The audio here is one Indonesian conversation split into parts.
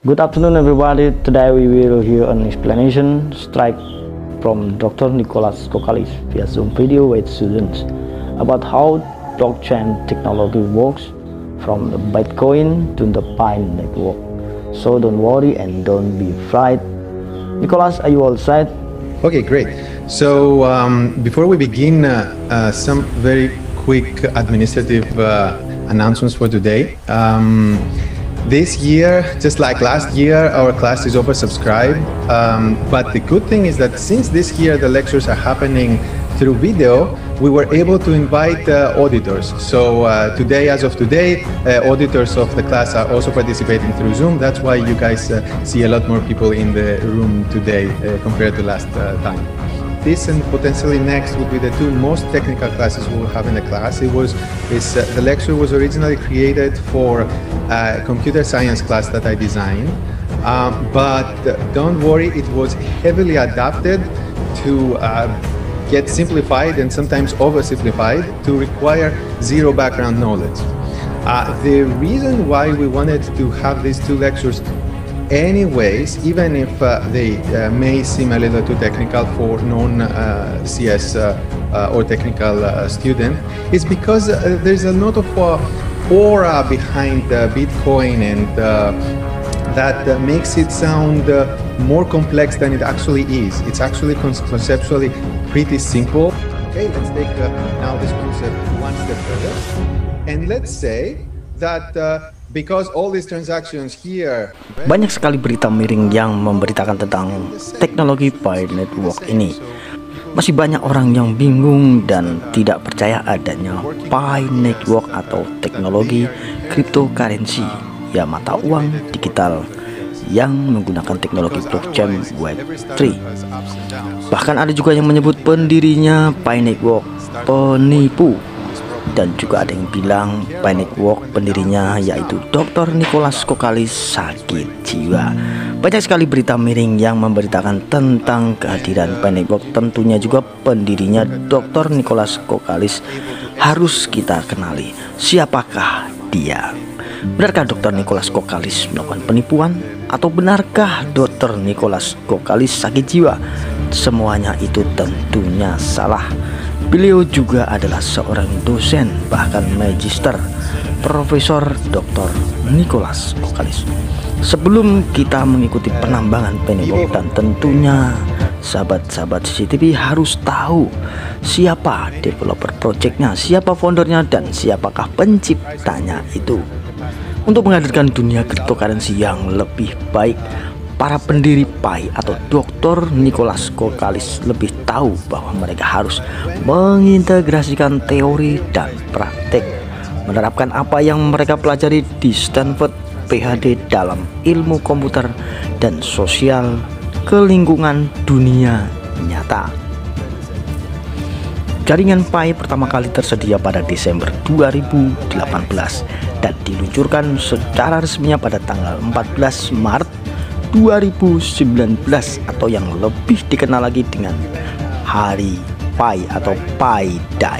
Good afternoon, everybody. Today we will hear an explanation straight from Dr. Nicholas Kokalis via Zoom video with students about how blockchain technology works from the Bitcoin to the Pi network. So don't worry and don't be afraid. Nicholas, are you all set? Okay, great. So before we begin, some very quick administrative announcements for today. This year, just like last year, our class is oversubscribed. But the good thing is that since this year the lectures are happening through video, we were able to invite auditors. So today, as of today, auditors of the class are also participating through Zoom. That's why you guys see a lot more people in the room today compared to last time. This and potentially next would be the two most technical classes we will have in the class. The lecture was originally created for a computer science class that I designed, but don't worry, it was heavily adapted to get simplified and sometimes oversimplified to require zero background knowledge. The reason why we wanted to have these two lectures anyways, even if they may seem a little too technical for non-CS or technical student, is because there's a lot of aura behind Bitcoin, and that makes it sound more complex than it actually is. It's actually conceptually pretty simple. Okay, let's take now this concept one step further, and let's say that because all these transactions here. Banyak sekali berita miring yang memberitakan tentang teknologi Pi Network ini. Masih banyak orang yang bingung dan tidak percaya adanya Pi Network atau teknologi cryptocurrency, ya mata uang digital yang menggunakan teknologi blockchain Web3. Bahkan ada juga yang menyebut pendirinya Pi Network penipu. Dan juga ada yang bilang Pi Network pendirinya yaitu Dr. Nicholas Kokalis sakit jiwa. Banyak sekali berita miring yang memberitakan tentang kehadiran Pi Network. Tentunya juga pendirinya Dr. Nicholas Kokalis harus kita kenali. Siapakah dia? Benarkah Dr. Nicholas Kokalis melakukan penipuan? Atau benarkah Dr. Nicholas Kokalis sakit jiwa? Semuanya itu tentunya salah. Beliau juga adalah seorang dosen, bahkan magister, Profesor Dr. Nicholas Kokalis. Sebelum kita mengikuti penambangan Pi Network, dan tentunya sahabat-sahabat CCTV harus tahu siapa developer projectnya, siapa foundernya, dan siapakah penciptanya itu. Untuk menghadirkan dunia cryptocurrency yang lebih baik, para pendiri Pi atau Dr. Nicholas Kokalis lebih tahu bahwa mereka harus mengintegrasikan teori dan praktek, menerapkan apa yang mereka pelajari di Stanford PhD dalam ilmu komputer dan sosial ke lingkungan dunia nyata. Jaringan Pi pertama kali tersedia pada Desember 2018 dan diluncurkan secara resminya pada tanggal 14 Maret 2019 atau yang lebih dikenal lagi dengan Hari Pi atau Pi Day.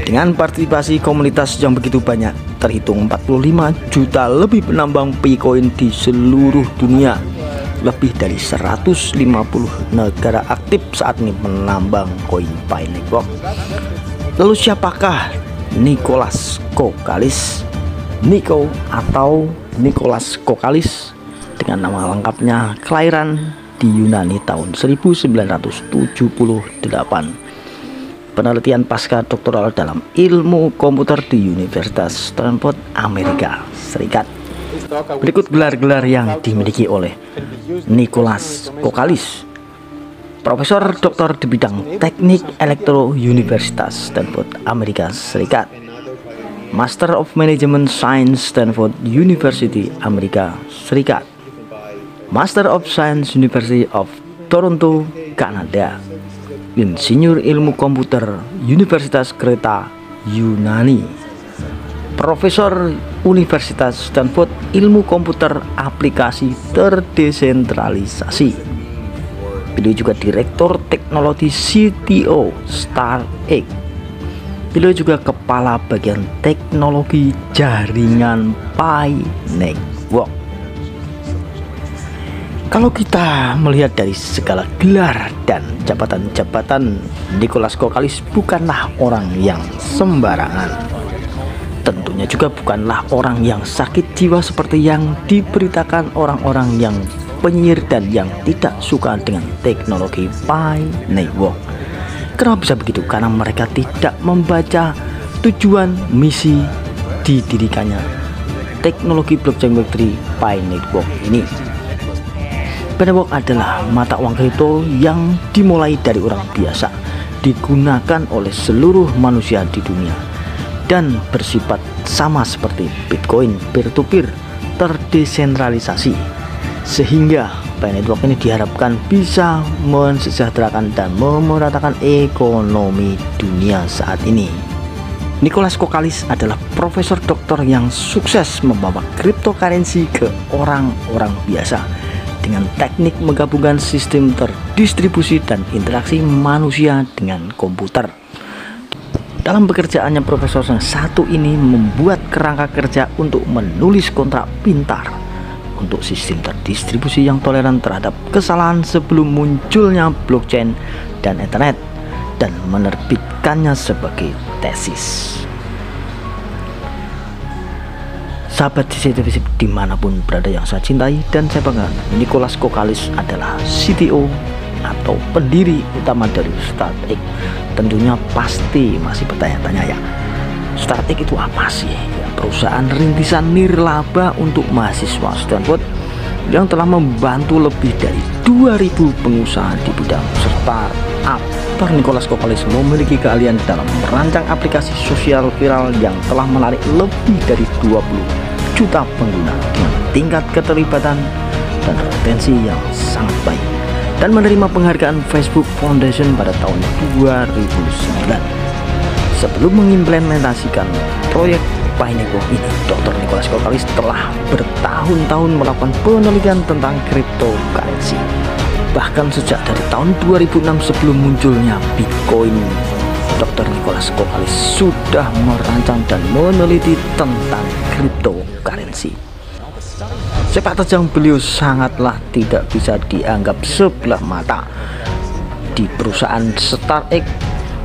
Dengan partisipasi komunitas yang begitu banyak, terhitung 45 juta lebih penambang Bitcoin di seluruh dunia. Lebih dari 150 negara aktif saat ini menambang koin Pi Network. Lalu siapakah Nicholas Kokalis? Nico atau Nicholas Kokalis dengan nama lengkapnya, kelahiran di Yunani tahun 1978, penelitian pasca doktoral dalam ilmu komputer di Universitas Stanford, Amerika Serikat. Berikut gelar-gelar yang dimiliki oleh Nicholas Kokalis: Profesor Doktor di bidang Teknik Elektro Universitas Stanford, Amerika Serikat, Master of Management Science Stanford University, Amerika Serikat, Master of Science University of Toronto, Kanada, Insinyur Ilmu Komputer Universitas Kreta, Yunani, Profesor Universitas Stanford Ilmu Komputer Aplikasi Terdesentralisasi. Beliau juga Direktur Teknologi CTO StarX. Beliau juga Kepala Bagian Teknologi Jaringan Pi Network. Kalau kita melihat dari segala gelar dan jabatan-jabatan, Nicholas Kokalis bukanlah orang yang sembarangan. Tentunya juga bukanlah orang yang sakit jiwa seperti yang diberitakan orang-orang yang penyihir dan yang tidak suka dengan teknologi Pi Network. Kenapa bisa begitu? Karena mereka tidak membaca tujuan misi didirikannya teknologi blockchain Web3 Pi Network ini. Pi Network adalah mata uang kripto yang dimulai dari orang biasa, digunakan oleh seluruh manusia di dunia, dan bersifat sama seperti Bitcoin, peer-to-peer, terdesentralisasi. Sehingga Pi Network ini diharapkan bisa mensejahterakan dan memeratakan ekonomi dunia saat ini. Nicholas Kokalis adalah profesor doktor yang sukses membawa cryptocurrency ke orang-orang biasa dengan teknik menggabungkan sistem terdistribusi dan interaksi manusia dengan komputer. Dalam pekerjaannya, profesor yang satu ini membuat kerangka kerja untuk menulis kontrak pintar untuk sistem terdistribusi yang toleran terhadap kesalahan sebelum munculnya blockchain dan internet, dan menerbitkannya sebagai tesis. Sahabat CCTV dimanapun berada yang saya cintai dan saya banggakan, Nicholas Kokalis adalah CTO atau pendiri utama dari StartX. Tentunya pasti masih bertanya-tanya ya, StartX itu apa sih? Ya, perusahaan rintisan nirlaba untuk mahasiswa Stanford yang telah membantu lebih dari 2000 pengusaha di bidang startup. Dr. Nicholas Kokalis memiliki keahlian dalam merancang aplikasi sosial viral yang telah menarik lebih dari 20 juta pengguna dengan tingkat keterlibatan dan retensi yang sangat baik, dan menerima penghargaan Facebook Foundation pada tahun 2009. Sebelum mengimplementasikan proyek Pi Network ini, Dr. Nicholas Kokalis telah bertahun-tahun melakukan penelitian tentang cryptocurrency. Bahkan sejak dari tahun 2006 sebelum munculnya Bitcoin, Dr. Nicholas Kokalis sudah merancang dan meneliti tentang cryptocurrency. Sepak terjang beliau sangatlah tidak bisa dianggap sebelah mata. Di perusahaan StartX,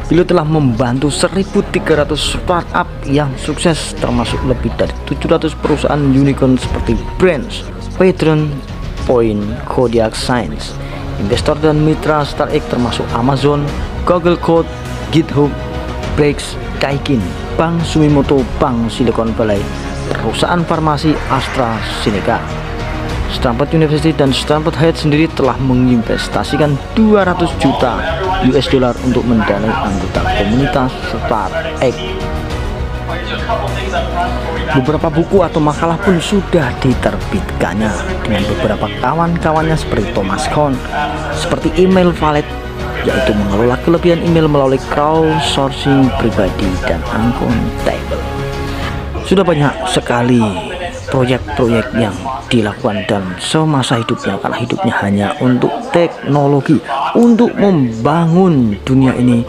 beliau telah membantu 1.300 startup yang sukses, termasuk lebih dari 700 perusahaan unicorn seperti Branch, Patreon, Point, Kodiak Science. Investor dan mitra StartX termasuk Amazon, Google Code, GitHub, Brex, Daikin, Bank Sumitomo, Bank Silicon Valley, perusahaan farmasi AstraZeneca. Stanford University dan Stanford Head sendiri telah menginvestasikan 200 juta US dollar untuk mendanai anggota komunitas StartX. Beberapa buku atau makalah pun sudah diterbitkannya dengan beberapa kawan-kawannya seperti Thomas Kuhn, seperti email wallet, yaitu mengelola kelebihan email melalui crowdsourcing pribadi dan akuntabel. Sudah banyak sekali proyek-proyek yang dilakukan dalam semasa hidupnya, karena hidupnya hanya untuk teknologi, untuk membangun dunia ini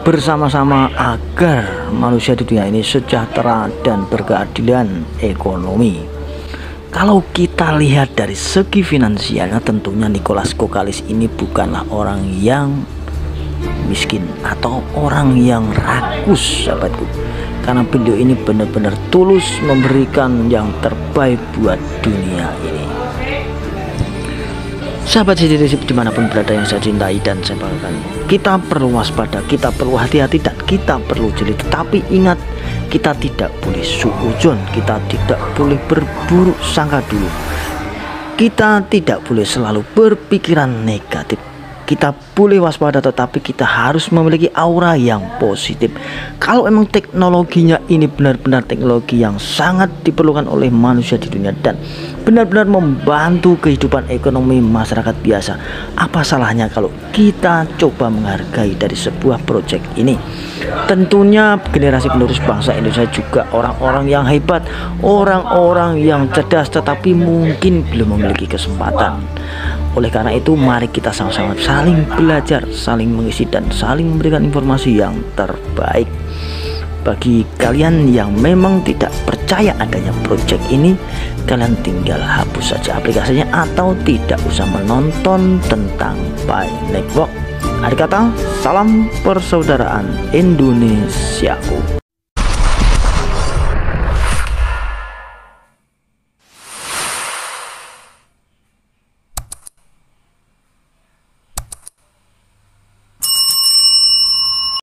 bersama-sama agar manusia di dunia ini sejahtera dan berkeadilan ekonomi. Kalau kita lihat dari segi finansialnya, tentunya Nicholas Kokalis ini bukanlah orang yang miskin atau orang yang rakus, sahabatku, karena beliau ini benar-benar tulus memberikan yang terbaik buat dunia ini. Sahabat CCTV dimanapun berada yang saya cintai dan saya banggakan, kita perlu waspada, kita perlu hati-hati, dan kita perlu jeli. Tetapi ingat, kita tidak boleh suudzon, kita tidak boleh berburuk sangka dulu, kita tidak boleh selalu berpikiran negatif. Kita boleh waspada, tetapi kita harus memiliki aura yang positif. Kalau emang teknologinya ini benar-benar teknologi yang sangat diperlukan oleh manusia di dunia dan benar-benar membantu kehidupan ekonomi masyarakat biasa, apa salahnya kalau kita coba menghargai dari sebuah proyek ini? Tentunya generasi penerus bangsa Indonesia juga orang-orang yang hebat, orang-orang yang cerdas, tetapi mungkin belum memiliki kesempatan. Oleh karena itu, mari kita sama-sama saling belajar, saling mengisi, dan saling memberikan informasi yang terbaik. Bagi kalian yang memang tidak percaya percaya adanya project ini, kalian tinggal hapus saja aplikasinya atau tidak usah menonton tentang Pi Network. Akhir kata, salam persaudaraan Indonesiaku.